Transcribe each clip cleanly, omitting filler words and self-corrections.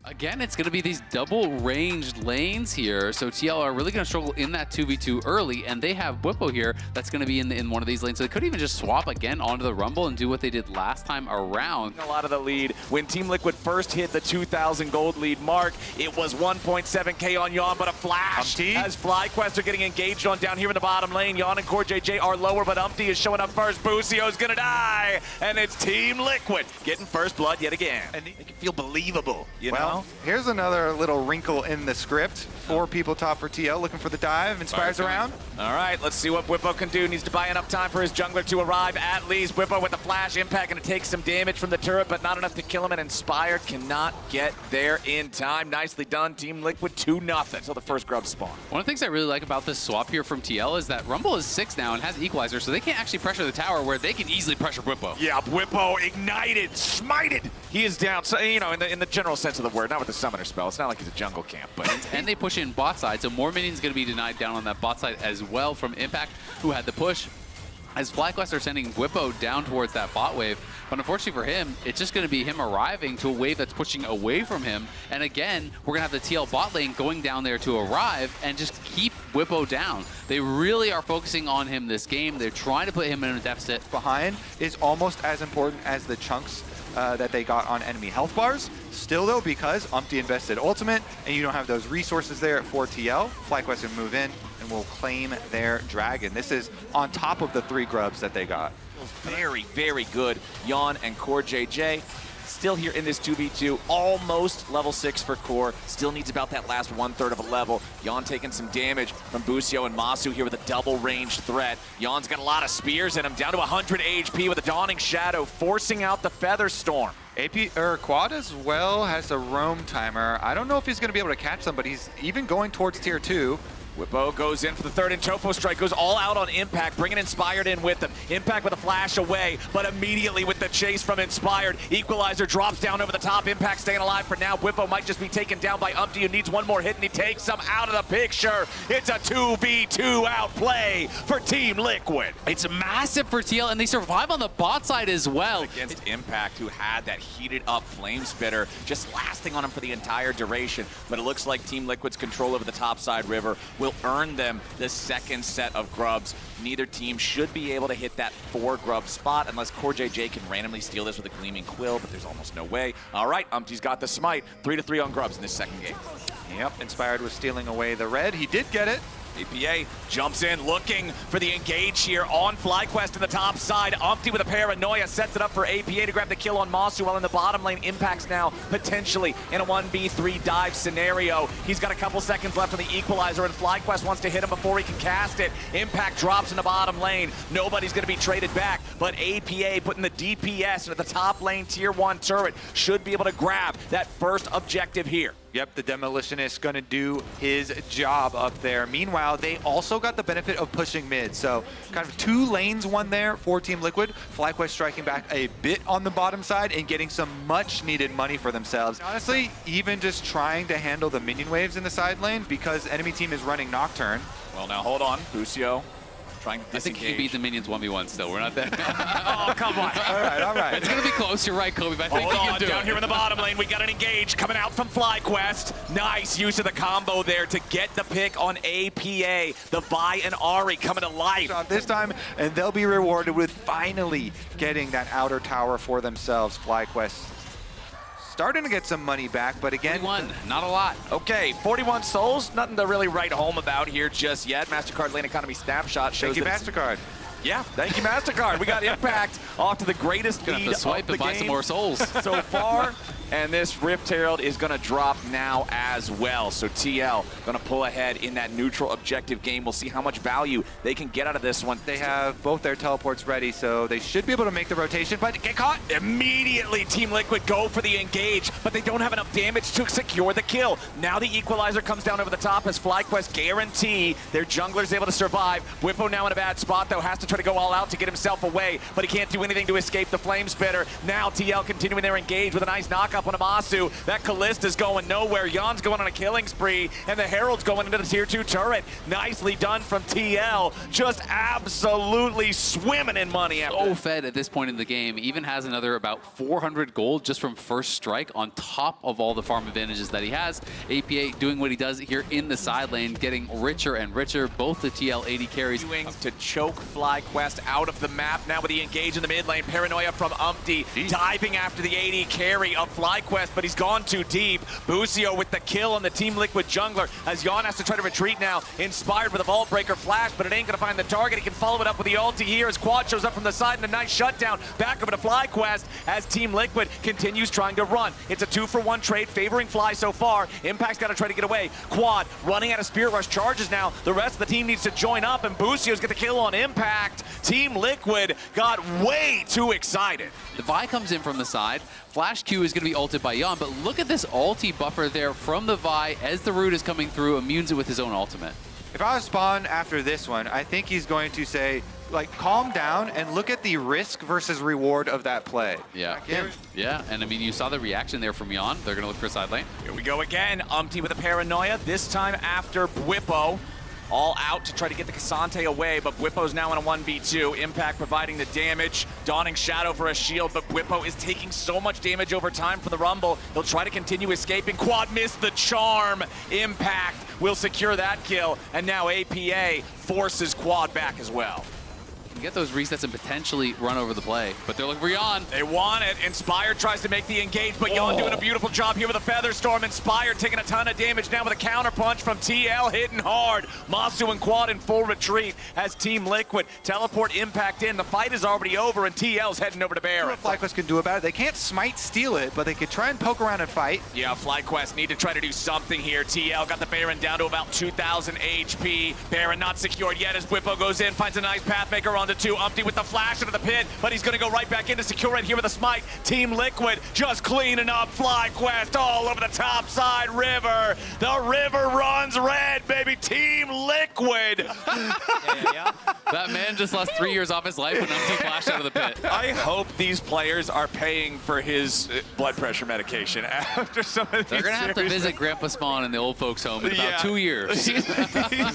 Again, it's going to be these double-ranged lanes here, so TL are really going to struggle in that 2v2 early, and they have Bwipo here that's going to be in one of these lanes, so they could even just swap again onto the Rumble and do what they did last time around. A lot of the lead. When Team Liquid first hit the 2,000 gold lead mark, it was 1.7k on Yawn, but a flash as FlyQuest are getting engaged on down here in the bottom lane. Yawn and CoreJJ are lower, but Umpty is showing up first. Busio's going to die, and it's Team Liquid getting first blood yet again. And they can feel believable, you know? Here's another little wrinkle in the script. 4 people top for TL, looking for the dive. Inspires around. All right, let's see what Bwipo can do. Needs to buy enough time for his jungler to arrive at least. Bwipo with the flash impact, going to take some damage from the turret, but not enough to kill him, and Inspired cannot get there in time. Nicely done, Team Liquid 2-0. So the first grub spawn. One of the things I really like about this swap here from TL is that Rumble is 6 now and has Equalizer, so they can't actually pressure the tower where they can easily pressure Bwipo. Yeah, Bwipo ignited, smited. He is down, so, you know, in the general sense of the word, not with the summoner spell. It's not like he's a jungle camp, but and they push in bot side, so more minions going to be denied down on that bot side as well from Impact, who had the push. As FlyQuest are sending Bwipo down towards that bot wave, but unfortunately for him, it's just going to be him arriving to a wave that's pushing away from him. And again, we're going to have the TL bot lane going down there to arrive and just keep Bwipo down. They really are focusing on him this game. They're trying to put him in a deficit. Behind is almost as important as the chunks that they got on enemy health bars. Still though, because Umpty invested ultimate and you don't have those resources there at 4TL, FlyQuest can move in and will claim their dragon. This is on top of the 3 grubs that they got. Very, very good. Yawn and CoreJJ still here in this 2v2, almost level 6 for Core. Still needs about that last 1/3 of a level. Yawn taking some damage from Busio and Masu here with a double ranged threat. Yawn's got a lot of spears in him, down to 100 HP with a Dawning Shadow, forcing out the Feather Storm. Quad as well has a roam timer. I don't know if he's going to be able to catch them, but he's even going towards tier 2. Bwipo goes in for the third, and Tofo Strike goes all out on Impact, bringing Inspired in with him. Impact with a flash away, but immediately with the chase from Inspired, Equalizer drops down over the top. Impact staying alive for now. Bwipo might just be taken down by Umpty, who needs one more hit, and he takes him out of the picture. It's a 2v2 outplay for Team Liquid. It's massive for TL, and they survive on the bot side as well. Against Impact, who had that heated up Flame Spitter, just lasting on him for the entire duration. But it looks like Team Liquid's control over the top side river will earn them the second set of grubs. Neither team should be able to hit that 4 grub spot unless CoreJJ can randomly steal this with a Gleaming Quill, but there's almost no way. All right, Umpty's got the smite. 3-3 on grubs in this second game. Yep, Inspired was stealing away the red. He did get it. APA jumps in, looking for the engage here on FlyQuest to the top side. Umpty with a paranoia sets it up for APA to grab the kill on Masu, while in the bottom lane, Impact's now potentially in a 1v3 dive scenario. He's got a couple seconds left on the Equalizer, and FlyQuest wants to hit him before he can cast it. Impact drops in the bottom lane. Nobody's going to be traded back, but APA putting the DPS into the top lane tier 1 turret should be able to grab that first objective here. Yep, the Demolitionist gonna do his job up there. Meanwhile, they also got the benefit of pushing mid. So kind of 2 lanes won there for Team Liquid. FlyQuest striking back a bit on the bottom side and getting some much needed money for themselves. Honestly, even just trying to handle the minion waves in the side lane because enemy team is running Nocturne. Well, now hold on, Busio. Trying to disengage. I think he beat the minions 1v1 still. We're not there. Oh, come on. All right. It's going to be close. You're right, Kobe, but I think Hold he on, can do down it. here in the bottom lane, we got an engage coming out from FlyQuest. Nice use of the combo there to get the pick on APA. The Vi and Ahri coming to life. This time, and they'll be rewarded with finally getting that outer tower for themselves. FlyQuest starting to get some money back, but again, 41, not a lot. Okay, 41 souls, nothing to really write home about here just yet. MasterCard Lane Economy Snapshot shows thank you, MasterCard. Yeah, thank you, MasterCard. We got Impact off to the greatest lead to swipe of the and buy game some more souls so far. And this Rift Herald is going to drop now as well. So TL going to pull ahead in that neutral objective game. We'll see how much value they can get out of this one. They have both their teleports ready, so they should be able to make the rotation, but get caught. Immediately, Team Liquid go for the engage, but they don't have enough damage to secure the kill. Now the Equalizer comes down over the top as FlyQuest guarantee their jungler's able to survive. Bwipo now in a bad spot, though, has to try to go all out to get himself away, but he can't do anything to escape the Flame Spitter. Now TL continuing their engage with a nice knock back up on Amasu. That Kallista's going nowhere. Yon's going on a killing spree, and the Herald's going into the tier 2 turret. Nicely done from TL. Just absolutely swimming in money. So fed at this point in the game. Even has another about 400 gold just from first strike on top of all the farm advantages that he has. APA doing what he does here in the side lane, getting richer and richer. Both the TL AD carries. To choke FlyQuest out of the map. Now with the engage in the mid lane. Paranoia from Umpty diving after the AD carry of FlyQuest, but he's gone too deep. Busio with the kill on the Team Liquid jungler as Yon has to try to retreat now. Inspired with a Vault Breaker flash, but it ain't gonna find the target. He can follow it up with the ulti here as Quad shows up from the side and a nice shutdown. Back over to FlyQuest as Team Liquid continues trying to run. It's a 2-for-1 trade favoring Fly so far. Impact's got to try to get away. Quad running out of Spirit Rush charges now. The rest of the team needs to join up, and Busio's get the kill on Impact. Team Liquid got way too excited. The Vi comes in from the side. Flash Q is going to be ulted by Yon, but look at this ulti buffer there from the Vi as the root is coming through, immunes it with his own ultimate. If I was Spawn after this one, I think he's going to say, like, calm down and look at the risk versus reward of that play. Yeah. Yeah, and I mean, you saw the reaction there from Yon. They're going to look for a side lane. Here we go again. Umpty with a Paranoia, this time after Bwipo. All out to try to get the Cassante away, but Bwipo's now in a 1v2. Impact providing the damage. Dawning Shadow for a shield, but Bwipo is taking so much damage over time from the Rumble. He'll try to continue escaping. Quad missed the charm. Impact will secure that kill, and now APA forces Quad back as well. Get those resets and potentially run over the play, but they're looking for Yon. They want it. Inspired tries to make the engage, but Yon doing a beautiful job here with a Feather Storm. Inspired taking a ton of damage now with a counter punch from TL hitting hard. Masu and Quad in full retreat as Team Liquid teleport Impact in. The fight is already over and TL's heading over to Baron. What FlyQuest can do about it, they can't smite steal it, but they could try and poke around and fight. Yeah, FlyQuest need to try to do something here. TL got the Baron down to about 2,000 HP. Baron not secured yet as Bwipo goes in, finds a nice Pathmaker onto 2. Umpty with the flash into the pit, but he's going to go right back in to secure it here with a smite. Team Liquid just cleaning up FlyQuest all over the top side river. The river runs red, baby. Team Liquid. That man just lost 3 years off his life when Umpty flashed out of the pit. I hope these players are paying for his blood pressure medication after some of these. They're going to have to visit Grandpa Spawn in the old folks home in about 2 years.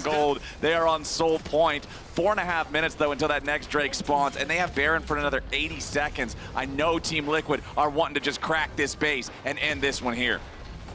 Gold. They are on Soul Point. 4.5 minutes, though, until that next Drake spawns, and they have Baron for another 80 seconds. I know Team Liquid are wanting to just crack this base and end this one here.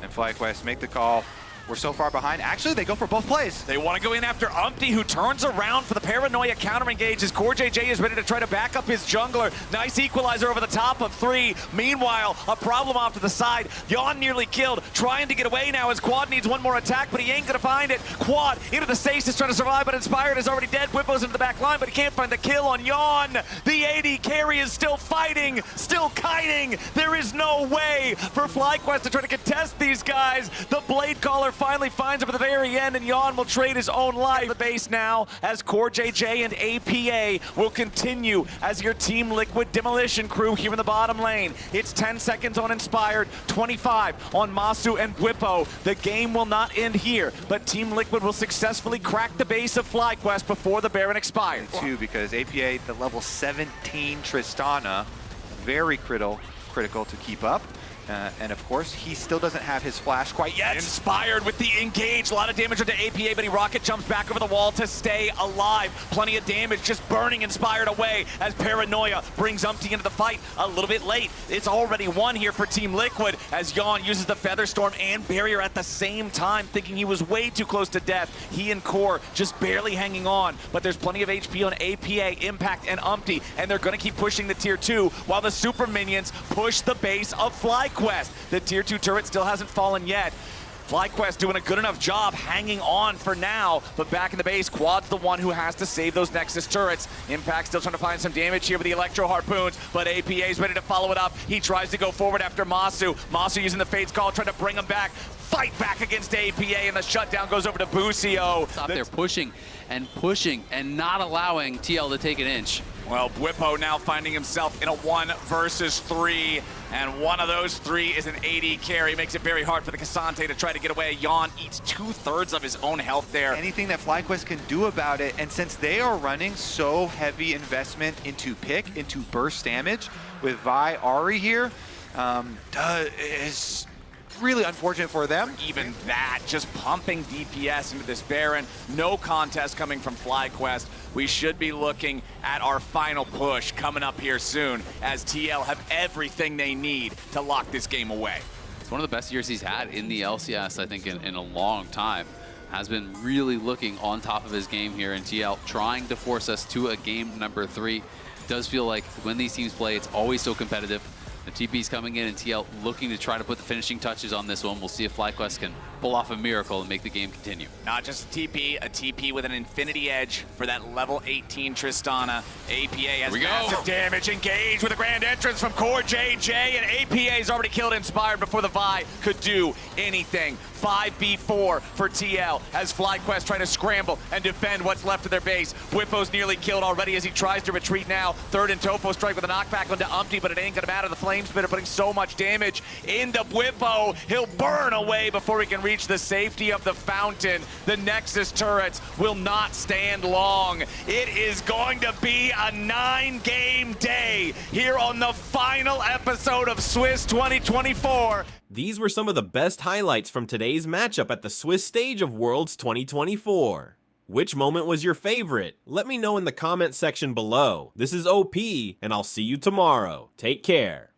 And FlyQuest make the call. We're so far behind. Actually, they go for both plays. They want to go in after Umpty, who turns around for the Paranoia counter engage as CoreJJ is ready to try to back up his jungler. Nice equalizer over the top of 3. Meanwhile, a problem off to the side. Yon nearly killed, trying to get away now as Quad needs one more attack, but he ain't going to find it. Quad into the stasis trying to survive, but Inspired is already dead. Whippos into the back line, but he can't find the kill on Yon. The AD carry is still fighting, still kiting. There is no way for FlyQuest to try to contest these guys. The Blade Caller finally finds him at the very end, and Yon will trade his own life. The base now as CoreJJ and APA will continue as your Team Liquid demolition crew here in the bottom lane. It's 10 seconds on Inspired, 25 on Masu and Bwipo. The game will not end here, but Team Liquid will successfully crack the base of FlyQuest before the Baron expires. Too, because APA, the level 17 Tristana, very critical to keep up. And of course, he still doesn't have his flash quite yet. Inspired with the engage. A lot of damage onto APA, but he rocket jumps back over the wall to stay alive. Plenty of damage, just burning Inspired away as Paranoia brings Umpty into the fight a little bit late. It's already won here for Team Liquid as Yon uses the Feather Storm and Barrier at the same time, thinking he was way too close to death. He and Core just barely hanging on, but there's plenty of HP on APA, Impact, and Umpty, and they're going to keep pushing the tier 2 while the super minions push the base of FlyQuest. The tier 2 turret still hasn't fallen yet. FlyQuest doing a good enough job hanging on for now, but back in the base, Quad's the one who has to save those Nexus turrets. Impact still trying to find some damage here with the Electro Harpoons, but APA is ready to follow it up. He tries to go forward after Masu. Masu using the Fate's Call, trying to bring him back. Fight back against APA, and the shutdown goes over to Busio. They're pushing and not allowing TL to take an inch. Well, Bwipo now finding himself in a 1 versus 3, and one of those 3 is an AD carry. Makes it very hard for the Cassante to try to get away. Yon eats 2/3 of his own health there. Anything that FlyQuest can do about it, and since they are running so heavy investment into pick, into burst damage, with Vi Ahri here, is really unfortunate for them. Even that, just pumping DPS into this Baron. No contest coming from FlyQuest. We should be looking at our final push coming up here soon, as TL have everything they need to lock this game away. It's one of the best years he's had in the LCS, I think, in a long time. Has been really looking on top of his game here in TL, trying to force us to a game number 3. Does feel like when these teams play, it's always so competitive. The TP's coming in and TL looking to try to put the finishing touches on this one. We'll see if FlyQuest can pull off a miracle and make the game continue. Not just a TP with an infinity edge for that level 18 Tristana. APA has massive damage. Engage with a grand entrance from Core JJ, and APA's already killed Inspired before the Vi could do anything. 5v4 for TL as FlyQuest trying to scramble and defend what's left of their base. Whippo's nearly killed already as he tries to retreat now. Third and Topo strike with a knockback onto Umpty, but it ain't gonna matter. The Flame Spitter putting so much damage into Whippo. He'll burn away before he can reach the safety of the fountain. The Nexus turrets will not stand long. It is going to be a 9-game day here on the final episode of Swiss 2024. These were some of the best highlights from today's matchup at the Swiss stage of Worlds 2024. Which moment was your favorite? Let me know in the comment section below. This is OP, and I'll see you tomorrow. Take care.